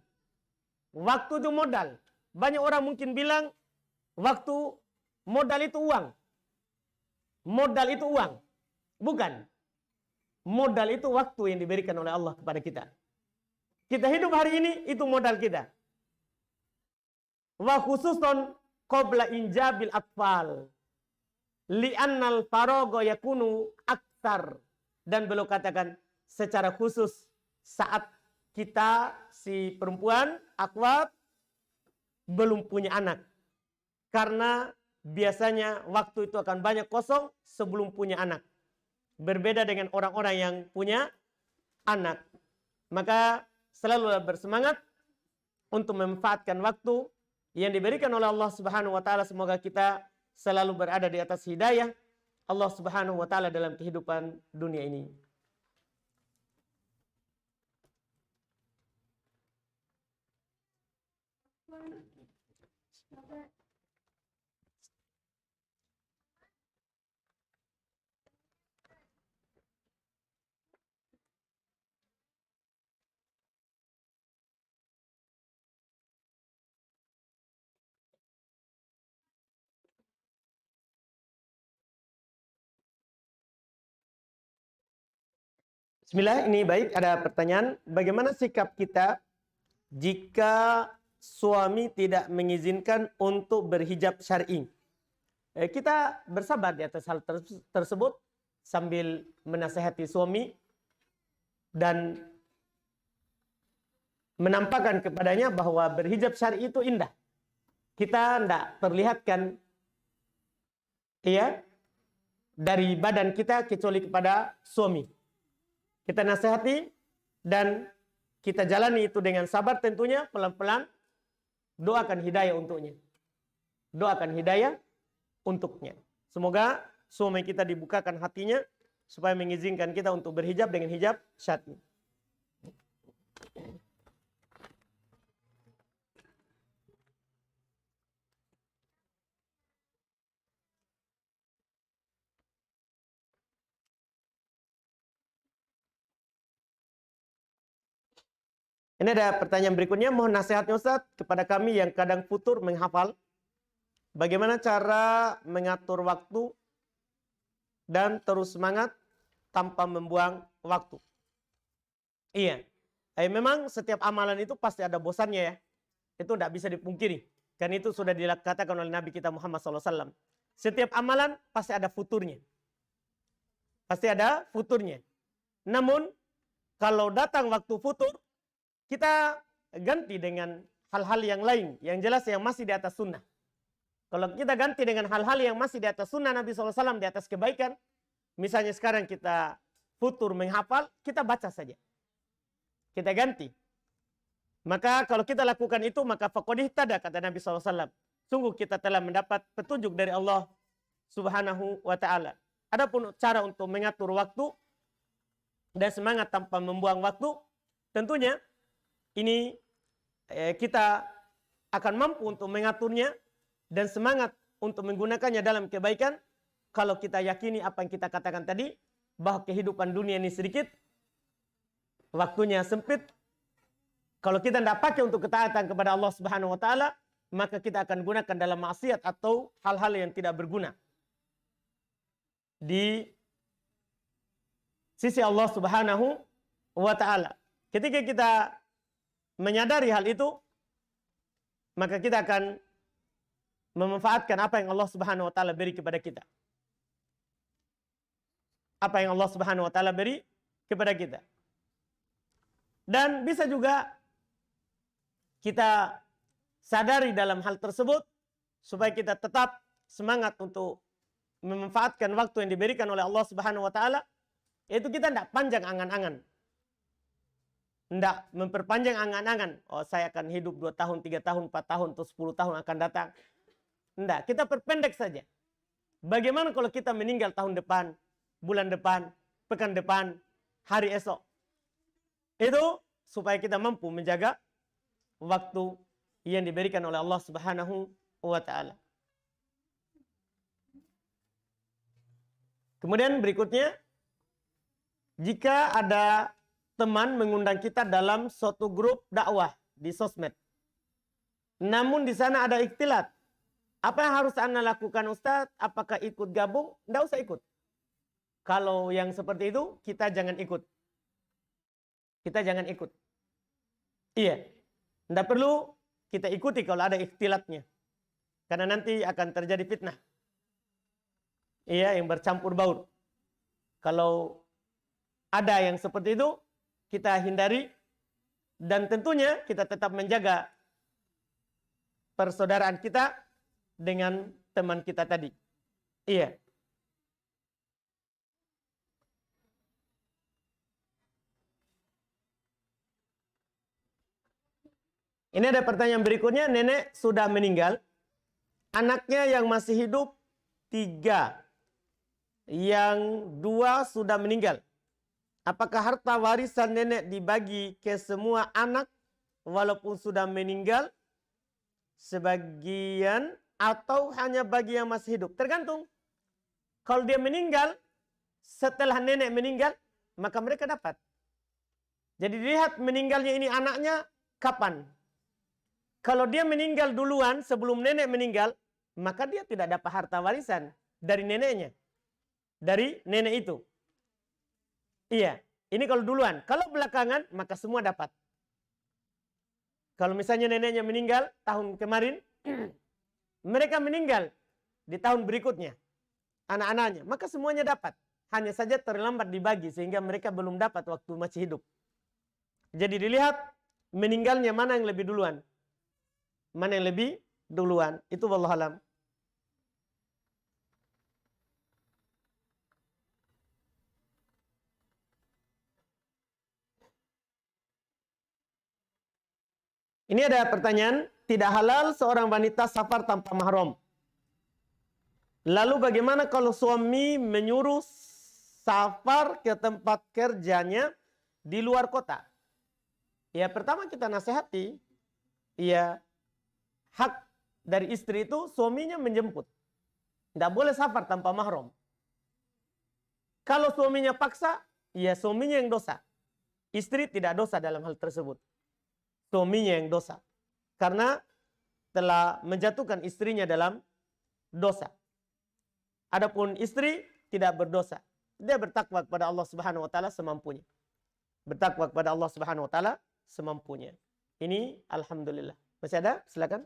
Waktu itu modal. Banyak orang mungkin bilang, waktu, modal itu uang. Modal itu uang. Bukan. Modal itu waktu yang diberikan oleh Allah kepada kita. Kita hidup hari ini, itu modal kita. Wa khususon qabla injabil atfal. Li'annal farogo yakunu aktar. Dan beliau katakan, secara khusus saat kita, si perempuan, akhwat, belum punya anak. Karena biasanya waktu itu akan banyak kosong sebelum punya anak. Berbeda dengan orang-orang yang punya anak. Maka selalu bersemangat untuk memanfaatkan waktu yang diberikan oleh Allah Subhanahu wa taala. Semoga kita selalu berada di atas hidayah Allah Subhanahu wa taala dalam kehidupan dunia ini. Bismillah, ini baik. Ada pertanyaan. Bagaimana sikap kita jika suami tidak mengizinkan untuk berhijab syar'i? Kita bersabar di atas hal tersebut sambil menasihati suami dan menampakkan kepadanya bahwa berhijab syar'i itu indah. Kita tidak perlihatkan dari badan kita kecuali kepada suami. Kita nasihati dan kita jalani itu dengan sabar tentunya, pelan-pelan. Doakan hidayah untuknya. Doakan hidayah untuknya. Semoga suami kita dibukakan hatinya supaya mengizinkan kita untuk berhijab dengan hijab syar'i. Ini ada pertanyaan berikutnya, mohon nasihatnya Ustaz kepada kami yang kadang futur menghafal. Bagaimana cara mengatur waktu dan terus semangat tanpa membuang waktu? Iya, memang setiap amalan itu pasti ada bosannya ya. Itu tidak bisa dipungkiri. Kan itu sudah dikatakan oleh Nabi kita Muhammad SAW. Setiap amalan pasti ada futurnya. Pasti ada futurnya. Namun, kalau datang waktu futur, kita ganti dengan hal-hal yang lain. Yang jelas yang masih di atas sunnah. Kalau kita ganti dengan hal-hal yang masih di atas sunnah Nabi SAW, di atas kebaikan. Misalnya sekarang kita futur menghafal, kita baca saja. Kita ganti. Maka kalau kita lakukan itu, maka faqad ihtada, kata Nabi SAW. Sungguh kita telah mendapat petunjuk dari Allah Subhanahu wa ta'ala. Adapun cara untuk mengatur waktu dan semangat tanpa membuang waktu, tentunya ini kita akan mampu untuk mengaturnya dan semangat untuk menggunakannya dalam kebaikan kalau kita yakini apa yang kita katakan tadi, bahwa kehidupan dunia ini sedikit, waktunya sempit. Kalau kita tidak pakai untuk ketaatan kepada Allah Subhanahu wa ta'ala, maka kita akan gunakan dalam maksiat atau hal-hal yang tidak berguna di sisi Allah Subhanahu wa ta'ala. Ketika kita menyadari hal itu, maka kita akan memanfaatkan apa yang Allah Subhanahu wa ta'ala beri kepada kita. Apa yang Allah Subhanahu wa ta'ala beri kepada kita. Dan bisa juga kita sadari dalam hal tersebut supaya kita tetap semangat untuk memanfaatkan waktu yang diberikan oleh Allah Subhanahu wa ta'ala, yaitu kita tidak panjang angan-angan. Tidak memperpanjang angan-angan. Oh, saya akan hidup 2 tahun, 3 tahun, 4 tahun, atau 10 tahun akan datang. Tidak, kita perpendek saja. Bagaimana kalau kita meninggal tahun depan, bulan depan, pekan depan, hari esok? Itu supaya kita mampu menjaga waktu yang diberikan oleh Allah Subhanahu wa ta'ala. Kemudian berikutnya, jika ada teman mengundang kita dalam suatu grup dakwah di sosmed, namun di sana ada ikhtilat, apa yang harus Anda lakukan Ustaz? Apakah ikut gabung? Tidak usah ikut. Kalau yang seperti itu, kita jangan ikut. Kita jangan ikut. Iya. Tidak perlu kita ikuti kalau ada ikhtilatnya. Karena nanti akan terjadi fitnah. Iya, yang bercampur baur. Kalau ada yang seperti itu, kita hindari. Dan tentunya kita tetap menjaga persaudaraan kita dengan teman kita tadi. Iya. Ini ada pertanyaan berikutnya, nenek sudah meninggal. Anaknya yang masih hidup 3. Yang 2 sudah meninggal. Apakah harta warisan nenek dibagi ke semua anak walaupun sudah meninggal? Sebagian atau hanya bagi yang masih hidup? Tergantung. Kalau dia meninggal setelah nenek meninggal, maka mereka dapat. Jadi dilihat meninggalnya ini anaknya kapan. Kalau dia meninggal duluan sebelum nenek meninggal, maka dia tidak dapat harta warisan dari neneknya. Dari nenek itu. Iya, ini kalau duluan. Kalau belakangan, maka semua dapat. Kalau misalnya neneknya meninggal tahun kemarin, mereka meninggal di tahun berikutnya. Anak-anaknya, maka semuanya dapat. Hanya saja terlambat dibagi sehingga mereka belum dapat waktu masih hidup. Jadi dilihat meninggalnya mana yang lebih duluan? Mana yang lebih duluan? Itu wallahu alam. Ini ada pertanyaan, tidak halal seorang wanita safar tanpa mahram. Lalu bagaimana kalau suami menyuruh safar ke tempat kerjanya di luar kota? Ya pertama kita nasihati, ya hak dari istri itu suaminya menjemput. Tidak boleh safar tanpa mahram. Kalau suaminya paksa, ya suaminya yang dosa. Istri tidak dosa dalam hal tersebut. Suaminya yang dosa. Karena telah menjatuhkan istrinya dalam dosa. Adapun istri tidak berdosa. Dia bertakwa kepada Allah Subhanahu wa taala semampunya. Bertakwa kepada Allah Subhanahu wa taala semampunya. Ini alhamdulillah. Masih ada? Silakan.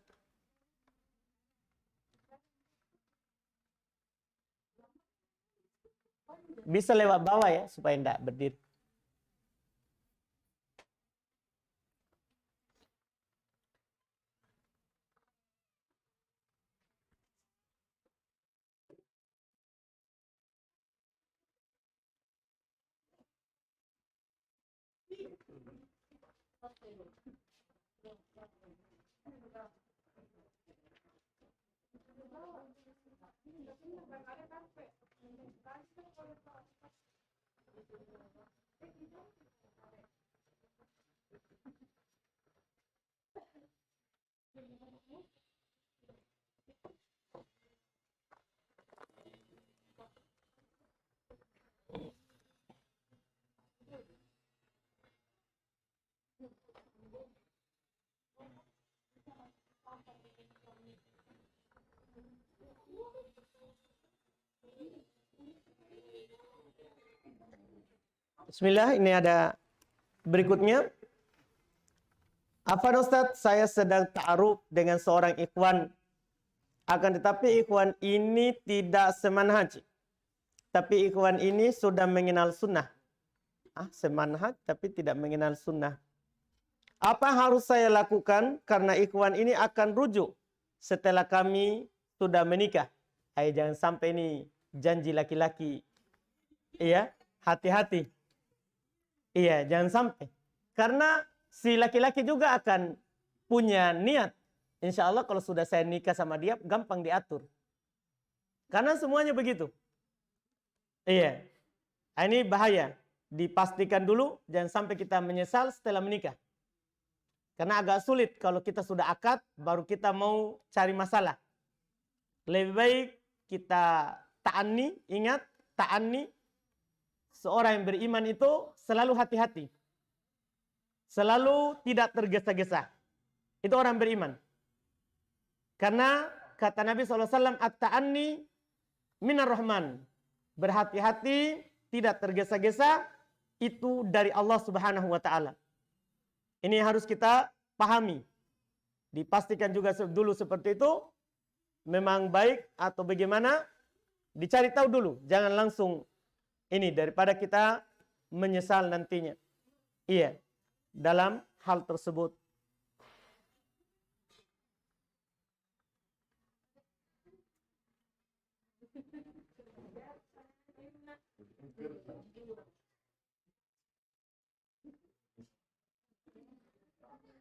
Bisa lewat bawah ya supaya tidak berdiri. Bismillah, ini ada berikutnya. Apa Ustaz, saya sedang ta'aruf dengan seorang ikhwan. Akan tetapi ikhwan ini tidak semanhaj. Tapi ikhwan ini sudah mengenal sunnah. Semanhaj tapi tidak mengenal sunnah. Apa harus saya lakukan? Karena ikhwan ini akan rujuk setelah kami sudah menikah. Jangan sampai ini janji laki-laki. Iya, hati-hati. Iya, jangan sampai. Karena si laki-laki juga akan punya niat. Insya Allah kalau sudah saya nikah sama dia, gampang diatur. Karena semuanya begitu. Iya. Ini bahaya. Dipastikan dulu, jangan sampai kita menyesal setelah menikah. Karena agak sulit kalau kita sudah akad, baru kita mau cari masalah. Lebih baik kita ta'anni, ingat, ta'anni. Seorang yang beriman itu selalu hati-hati. Selalu tidak tergesa-gesa. Itu orang beriman. Karena kata Nabi SAW, at-ta'anni minar rahman. Berhati-hati, tidak tergesa-gesa, itu dari Allah Subhanahu wa taala. Ini harus kita pahami. Dipastikan juga dulu seperti itu. Memang baik atau bagaimana? Dicari tahu dulu. Jangan langsung ini daripada kita menyesal nantinya. Iya. Dalam hal tersebut.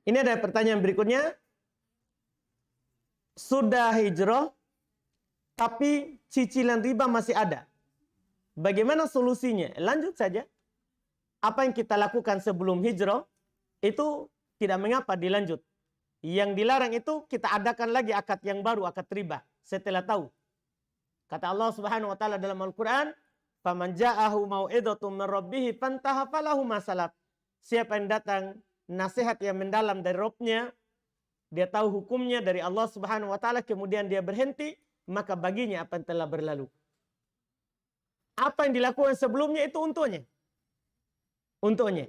Ini ada pertanyaan berikutnya. Sudah hijrah, tapi cicilan riba masih ada. Bagaimana solusinya? Lanjut saja. Apa yang kita lakukan sebelum hijrah, itu tidak mengapa dilanjut. Yang dilarang itu kita adakan lagi akad yang baru, akad riba. Setelah tahu. Kata Allah Subhanahu wa taala dalam Al-Qur'an, "Faman ja'ahu mau'idhatun min rabbih fantaha falahu ma salaf." Siapa yang datang nasihat yang mendalam dari Rabb-nya, dia tahu hukumnya dari Allah Subhanahu wa taala, kemudian dia berhenti, maka baginya apa yang telah berlalu. Apa yang dilakukan sebelumnya itu untuknya. Untuknya.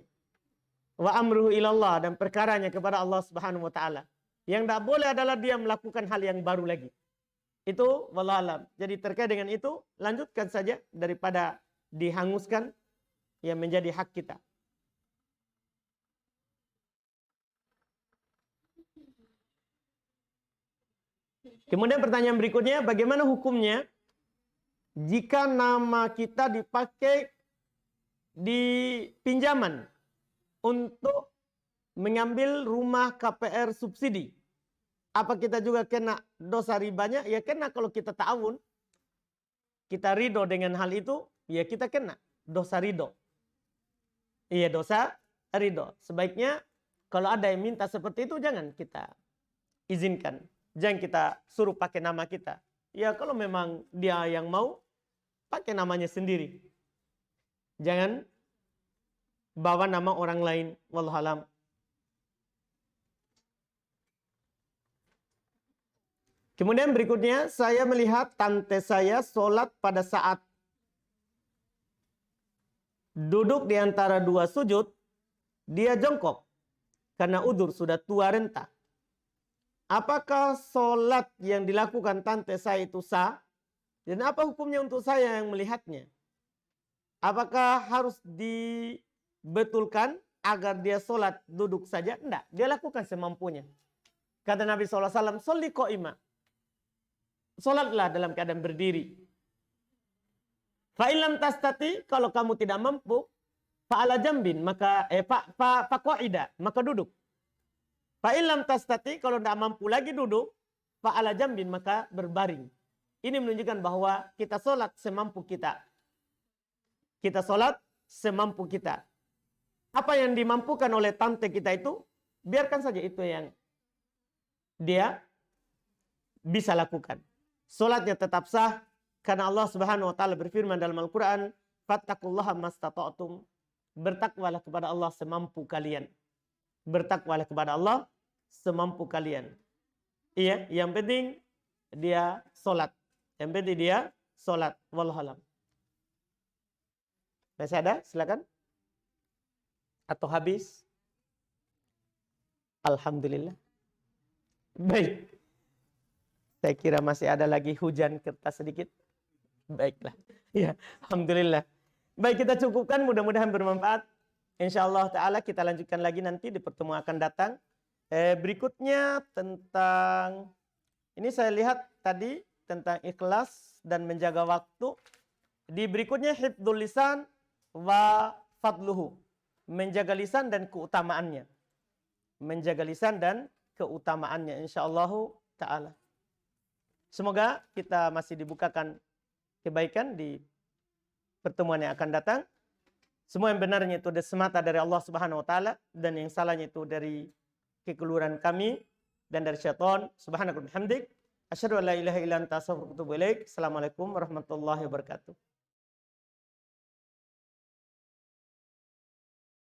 Wa amruhu ilallah, dan perkaranya kepada Allah Subhanahu wa taala. Yang tidak boleh adalah dia melakukan hal yang baru lagi. Itu wallahu alam. Jadi terkait dengan itu, lanjutkan saja daripada dihanguskan yang menjadi hak kita. Kemudian pertanyaan berikutnya, bagaimana hukumnya jika nama kita dipakai di pinjaman untuk mengambil rumah KPR subsidi? Apa kita juga kena dosa ribanya? Ya kena kalau kita ta'awun. Kita ridho dengan hal itu, ya kita kena dosa ridho. Iya, dosa ridho. Sebaiknya kalau ada yang minta seperti itu, jangan kita izinkan. Jangan kita suruh pakai nama kita. Ya kalau memang dia yang mau, pakai namanya sendiri. Jangan bawa nama orang lain. Wallahualam. Kemudian berikutnya, saya melihat tante saya sholat pada saat duduk di antara dua sujud, dia jongkok karena udur sudah tua renta. Apakah sholat yang dilakukan tante saya itu sah? Dan apa hukumnya untuk saya yang melihatnya? Apakah harus dibetulkan agar dia sholat duduk saja? Tidak, dia lakukan semampunya. Kata Nabi SAW, "Sholli qa'ima." Sholatlah dalam keadaan berdiri. Fa'ilam tastati, kalau kamu tidak mampu, fa'ala jambin, maka faqa'ida, maka duduk. Fa'ilam tastati, kalau tidak mampu lagi duduk, fa'ala jambin, maka berbaring. Ini menunjukkan bahwa kita sholat semampu kita. Kita sholat semampu kita. Apa yang dimampukan oleh tante kita itu, biarkan saja itu yang dia bisa lakukan. Sholatnya tetap sah karena Allah Subhanahu wa taala berfirman dalam Al-Qur'an, "Fattaqullaha mastata'tum." Bertakwalah kepada Allah semampu kalian. Bertakwalah kepada Allah semampu kalian. Iya, yang penting dia sholat. Yang penting dia sholat. Wallahualam. Masih ada? Silakan. Atau habis? Alhamdulillah. Baik. Saya kira masih ada lagi hujan kertas sedikit. Baiklah. Ya, alhamdulillah. Baik, kita cukupkan, mudah-mudahan bermanfaat. Insyaallah taala kita lanjutkan lagi nanti di pertemuan akan datang. Berikutnya tentang ini saya lihat tadi tentang ikhlas dan menjaga waktu. Di berikutnya hifdzul lisan wa fadluhu. Menjaga lisan dan keutamaannya. Menjaga lisan dan keutamaannya insyaallah taala. Semoga kita masih dibukakan kebaikan di pertemuan yang akan datang. Semua yang benarnya itu semata dari Allah Subhanahu wa taala dan yang salahnya itu dari kekeliruan kami dan dari syaitan. Subhanakallahumma hamdik asyhadu an la ilaha illa anta astaghfiruka wa atubu ilaik. Assalamualaikum warahmatullahi wabarakatuh.